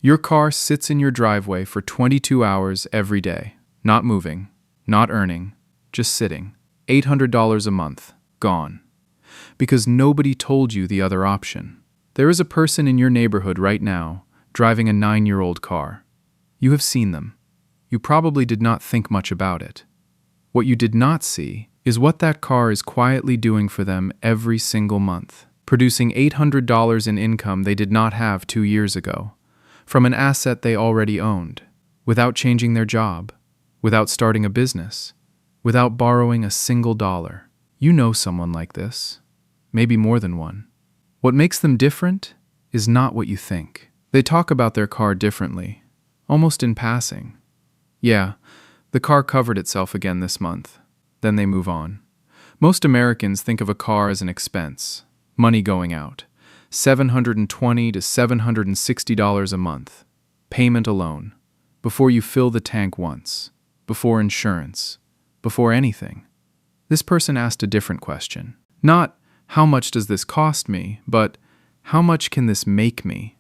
Your car sits in your driveway for 22 hours every day, not moving, not earning, just sitting. $800 a month, gone. Because nobody told you the other option. There is a person in your neighborhood right now driving a 9-year-old car. You have seen them. You probably did not think much about it. What you did not see is what that car is quietly doing for them every single month, producing $800 in income they did not have 2 years ago, from an asset they already owned, without changing their job, without starting a business, without borrowing a single dollar. You know someone like this, maybe more than one. What makes them different is not what you think. They talk about their car differently, almost in passing. Yeah, the car covered itself again this month. Then they move on. Most Americans think of a car as an expense, money going out, $720 to $760 a month, payment alone, before you fill the tank once, before insurance, before anything. This person asked a different question. Not, how much does this cost me, but how much can this make me?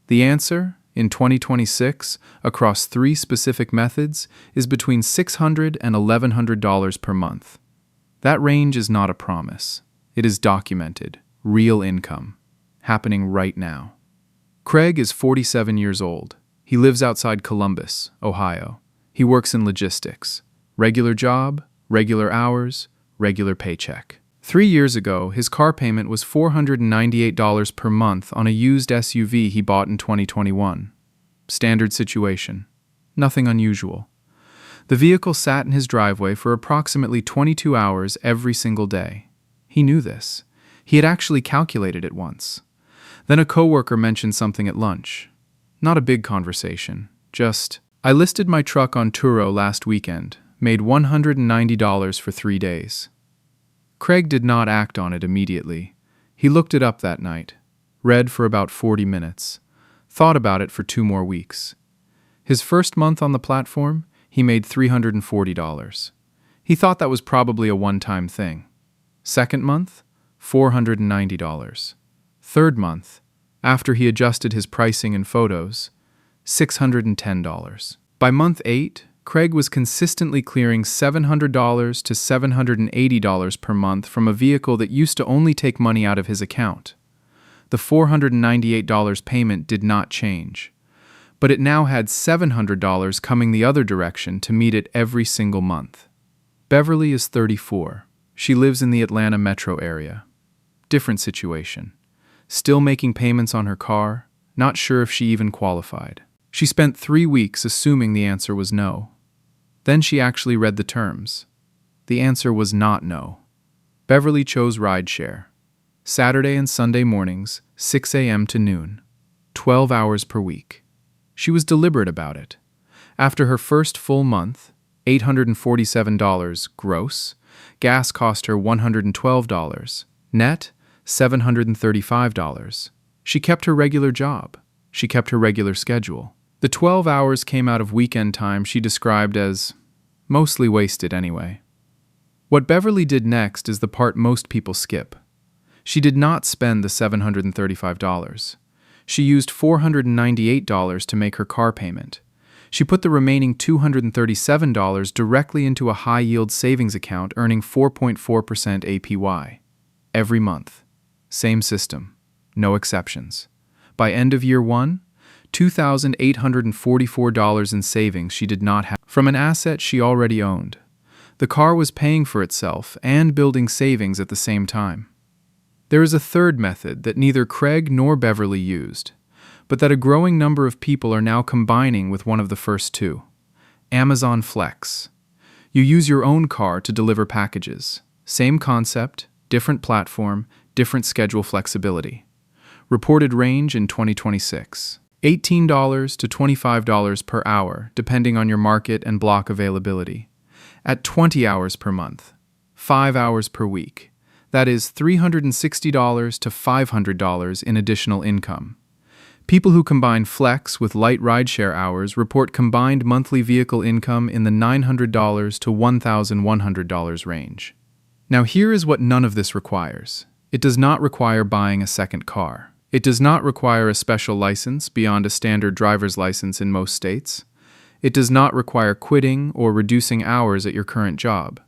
The answer, in 2026, across 3 specific methods, is between $600 and $1,100 per month. That range is not a promise. It is documented, real income, happening right now. Craig is 47 years old. He lives outside Columbus, Ohio. He works in logistics. Regular job, regular hours, regular paycheck. 3 years ago, his car payment was $498 per month on a used SUV he bought in 2021. Standard situation. Nothing unusual. The vehicle sat in his driveway for approximately 22 hours every single day. He knew this. He had actually calculated it once. Then a coworker mentioned something at lunch. Not a big conversation, just, I listed my truck on Turo last weekend, made $190 for 3 days. Craig did not act on it immediately. He looked it up that night, read for about 40 minutes, thought about it for 2 more weeks. His first month on the platform, he made $340. He thought that was probably a one-time thing. Second month, $490. Third month, after he adjusted his pricing and photos, $610. By month 8, Craig was consistently clearing $700 to $780 per month from a vehicle that used to only take money out of his account. The $498 payment did not change, but it now had $700 coming the other direction to meet it every single month. Beverly is 34. She lives in the Atlanta metro area. Different situation. Still making payments on her car, not sure if she even qualified. She spent 3 weeks assuming the answer was no. Then she actually read the terms. The answer was not no. Beverly chose Rideshare. Saturday and Sunday mornings, 6 a.m. to noon. 12 hours per week. She was deliberate about it. After her first full month, $847 gross, gas cost her $112. Net, $735. She kept her regular job. She kept her regular schedule. The 12 hours came out of weekend time she described as mostly wasted anyway. What Beverly did next is the part most people skip. She did not spend the $735. She used $498 to make her car payment. She put the remaining $237 directly into a high-yield savings account earning 4.4% APY. Every month. Same system. No exceptions. By end of year 1, $2,844 in savings she did not have from an asset she already owned. The car was paying for itself and building savings at the same time. There is a third method that neither Craig nor Beverly used, but that a growing number of people are now combining with one of the first 2. Amazon Flex. You use your own car to deliver packages. Same concept, different platform, different schedule flexibility. Reported range in 2026. $18 to $25 per hour, depending on your market and block availability. At 20 hours per month, 5 hours per week. That is $360 to $500 in additional income. People who combine Flex with light rideshare hours report combined monthly vehicle income in the $900 to $1,100 range. Now here is what none of this requires. It does not require buying a second car. It does not require a special license beyond a standard driver's license in most states. It does not require quitting or reducing hours at your current job.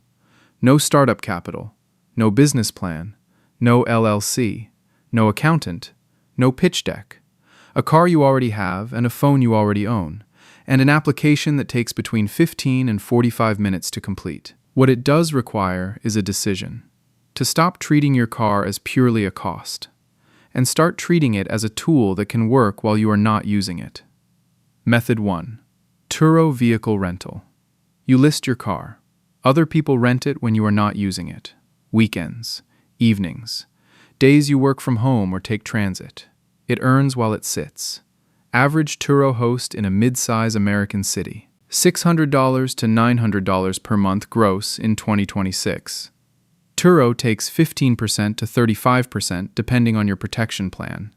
No startup capital, no business plan, no LLC, no accountant, no pitch deck, a car you already have and a phone you already own, and an application that takes between 15 and 45 minutes to complete. What it does require is a decision to stop treating your car as purely a cost and start treating it as a tool that can work while you are not using it. Method 1. Turo Vehicle Rental. You list your car. Other people rent it when you are not using it. Weekends, evenings, days you work from home or take transit. It earns while it sits. Average Turo host in a mid-size American city. $600 to $900 per month gross in 2026. Turo takes 15% to 35% depending on your protection plan.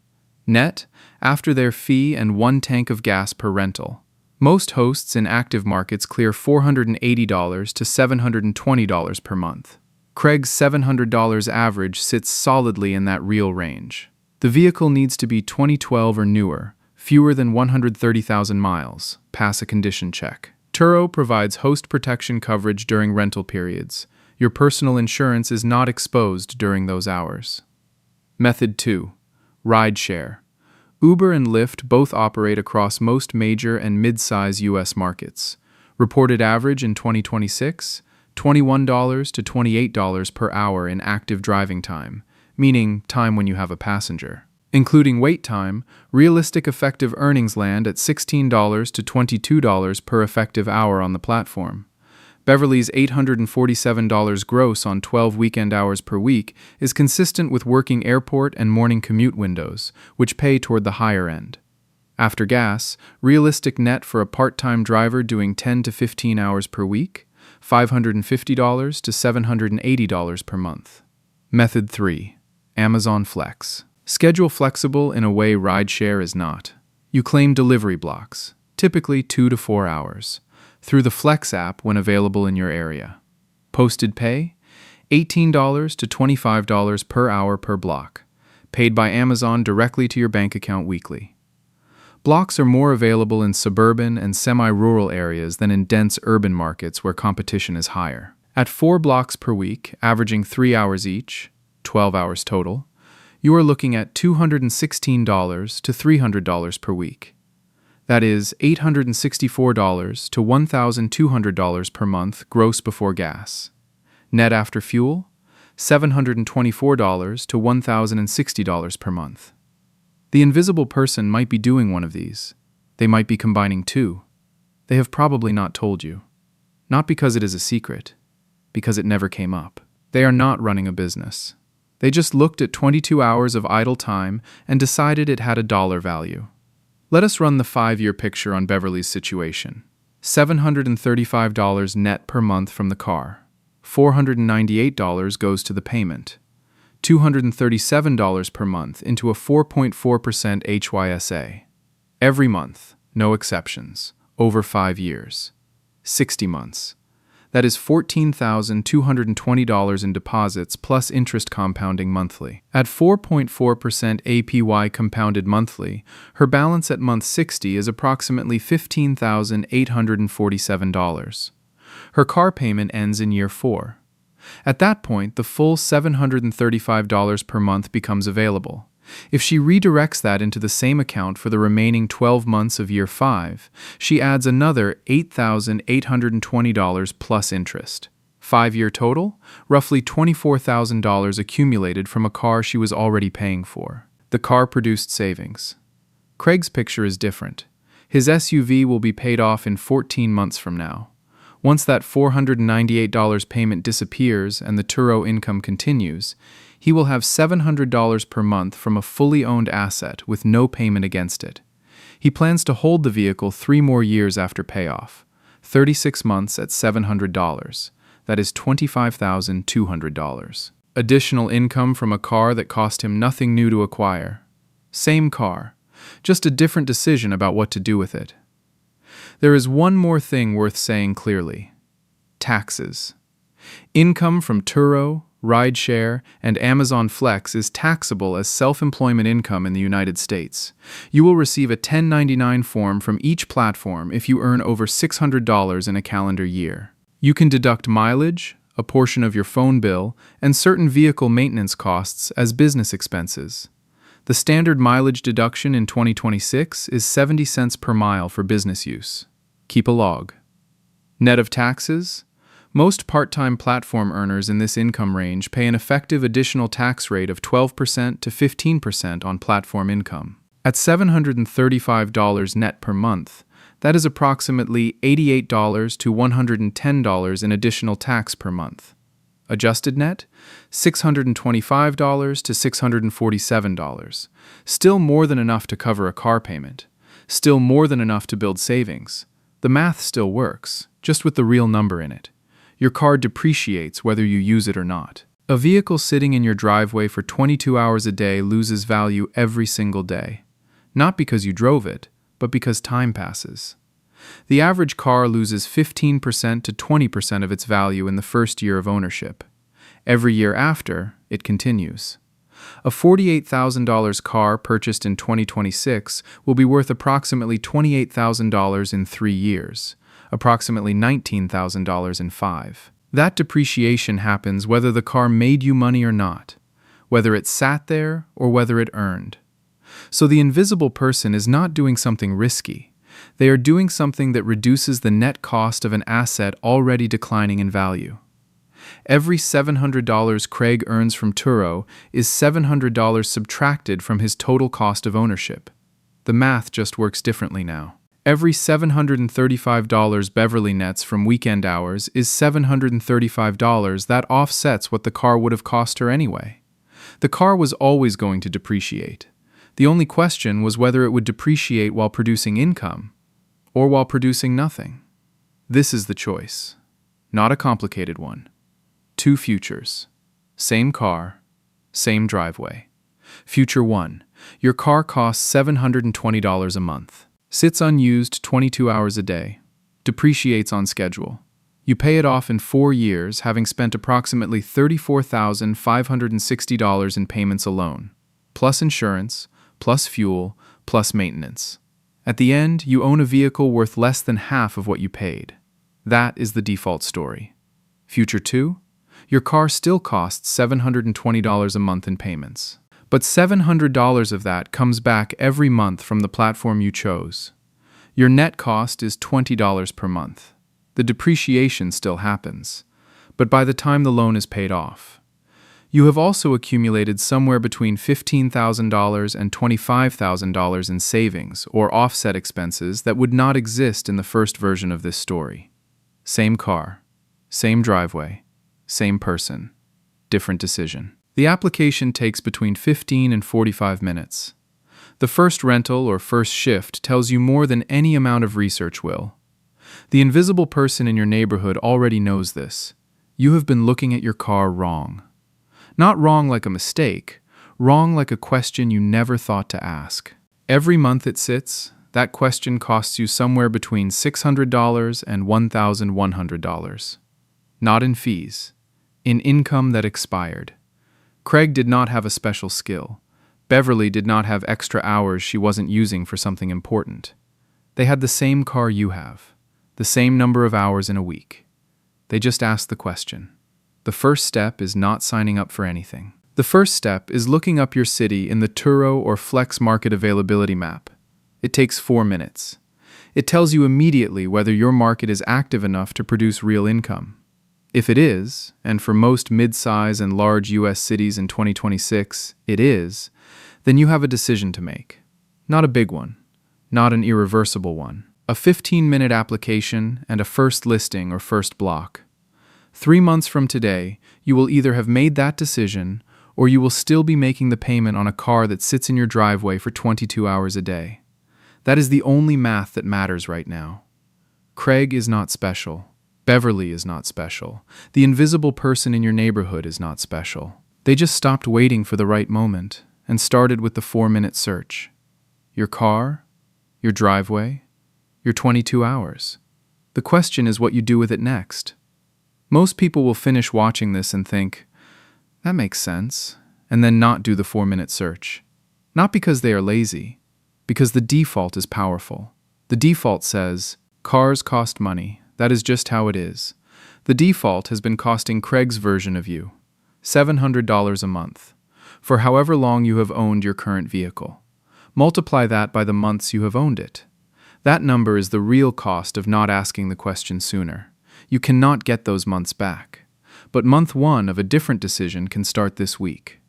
Net, after their fee and 1 tank of gas per rental. Most hosts in active markets clear $480 to $720 per month. Craig's $700 average sits solidly in that real range. The vehicle needs to be 2012 or newer, fewer than 130,000 miles, pass a condition check. Turo provides host protection coverage during rental periods. Your personal insurance is not exposed during those hours. Method 2. Rideshare. Uber and Lyft both operate across most major and mid-size U.S. markets. Reported average in 2026, $21 to $28 per hour in active driving time, meaning time when you have a passenger. Including wait time, realistic effective earnings land at $16 to $22 per effective hour on the platform. Beverly's $847 gross on 12 weekend hours per week is consistent with working airport and morning commute windows, which pay toward the higher end. After gas, realistic net for a part-time driver doing 10 to 15 hours per week, $550 to $780 per month. Method 3. Amazon Flex. Schedule flexible in a way rideshare is not. You claim delivery blocks, typically 2 to 4 hours, through the Flex app when available in your area. Posted pay, $18 to $25 per hour per block, paid by Amazon directly to your bank account weekly. Blocks are more available in suburban and semi-rural areas than in dense urban markets where competition is higher. At 4 blocks per week, averaging 3 hours each, 12 hours total, you are looking at $216 to $300 per week. That is $864 to $1,200 per month gross before gas. Net after fuel, $724 to $1,060 per month. The invisible person might be doing one of these. They might be combining 2. They have probably not told you. Not because it is a secret, because it never came up. They are not running a business. They just looked at 22 hours of idle time and decided it had a dollar value. Let us run the 5-year picture on Beverly's situation. $735 net per month from the car. $498 goes to the payment. $237 per month into a 4.4% HYSA. Every month, no exceptions, over 5 years. 60 months. That is $14,220 in deposits plus interest compounding monthly. At 4.4% APY compounded monthly, her balance at month 60 is approximately $15,847. Her car payment ends in year 4. At that point, the full $735 per month becomes available. If she redirects that into the same account for the remaining 12 months of year 5, she adds another $8,820 plus interest. 5-year total, roughly $24,000 accumulated from a car she was already paying for. The car produced savings. Craig's picture is different. His SUV will be paid off in 14 months from now. Once that $498 payment disappears and the Turo income continues, he will have $700 per month from a fully owned asset with no payment against it. He plans to hold the vehicle 3 more years after payoff, 36 months at $700. That is $25,200. Additional income from a car that cost him nothing new to acquire. Same car, just a different decision about what to do with it. There is one more thing worth saying clearly. Taxes. Income from Turo, Rideshare, and Amazon Flex is taxable as self-employment income in the United States. You will receive a 1099 form from each platform if you earn over $600 in a calendar year. You can deduct mileage, a portion of your phone bill, and certain vehicle maintenance costs as business expenses. The standard mileage deduction in 2026 is 70 cents per mile for business use. Keep a log. Net of taxes, most part-time platform earners in this income range pay an effective additional tax rate of 12% to 15% on platform income. At $735 net per month, that is approximately $88 to $110 in additional tax per month. Adjusted net, $625 to $647. Still more than enough to cover a car payment. Still more than enough to build savings. The math still works, just with the real number in it. Your car depreciates whether you use it or not. A vehicle sitting in your driveway for 22 hours a day loses value every single day. Not because you drove it, but because time passes. The average car loses 15% to 20% of its value in the first year of ownership. Every year after, it continues. A $48,000 car purchased in 2026 will be worth approximately $28,000 in 3 years, approximately $19,000 in 5. That depreciation happens whether the car made you money or not, whether it sat there or whether it earned. So the invisible person is not doing something risky. They are doing something that reduces the net cost of an asset already declining in value. Every $700 Craig earns from Turo is $700 subtracted from his total cost of ownership. The math just works differently now. Every $735 Beverly nets from weekend hours is $735 that offsets what the car would have cost her anyway. The car was always going to depreciate. The only question was whether it would depreciate while producing income or while producing nothing. This is the choice. Not a complicated one. 2 futures. Same car, same driveway. Future 1. Your car costs $720 a month. Sits unused 22 hours a day. Depreciates on schedule. You pay it off in 4 years, having spent approximately $34,560 in payments alone, plus insurance, plus fuel, plus maintenance. At the end, you own a vehicle worth less than half of what you paid. That is the default story. Future 2. Your car still costs $720 a month in payments. But $700 of that comes back every month from the platform you chose. Your net cost is $20 per month. The depreciation still happens, but by the time the loan is paid off, you have also accumulated somewhere between $15,000 and $25,000 in savings or offset expenses that would not exist in the first version of this story. Same car, same driveway, same person, different decision. The application takes between 15 and 45 minutes. The first rental or first shift tells you more than any amount of research will. The invisible person in your neighborhood already knows this. You have been looking at your car wrong. Not wrong like a mistake, wrong like a question you never thought to ask. Every month it sits, that question costs you somewhere between $600 and $1,100. Not in fees, in income that expired. Craig did not have a special skill. Beverly did not have extra hours she wasn't using for something important. They had the same car you have, the same number of hours in a week. They just asked the question. The first step is not signing up for anything. The first step is looking up your city in the Turo or Flex market availability map. It takes 4 minutes. It tells you immediately whether your market is active enough to produce real income. If it is, and for most mid-size and large U.S. cities in 2026, it is, then you have a decision to make. Not a big one, not an irreversible one. A 15-minute application and a first listing or first block. 3 months from today, you will either have made that decision or you will still be making the payment on a car that sits in your driveway for 22 hours a day. That is the only math that matters right now. Craig is not special. Beverly is not special. The invisible person in your neighborhood is not special. They just stopped waiting for the right moment and started with the 4-minute search. Your car, your driveway, your 22 hours. The question is what you do with it next. Most people will finish watching this and think, That makes sense. And then not do the 4-minute search. Not because they are lazy, because the default is powerful. The default says, cars cost money. That is just how it is. The default has been costing Craig's version of you, $700 a month, for however long you have owned your current vehicle. Multiply that by the months you have owned it. That number is the real cost of not asking the question sooner. You cannot get those months back. But month 1 of a different decision can start this week.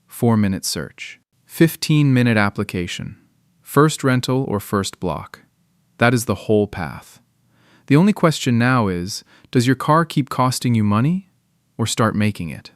4-minute search. 15-minute application. First rental or first block. That is the whole path. The only question now is, does your car keep costing you money or start making it?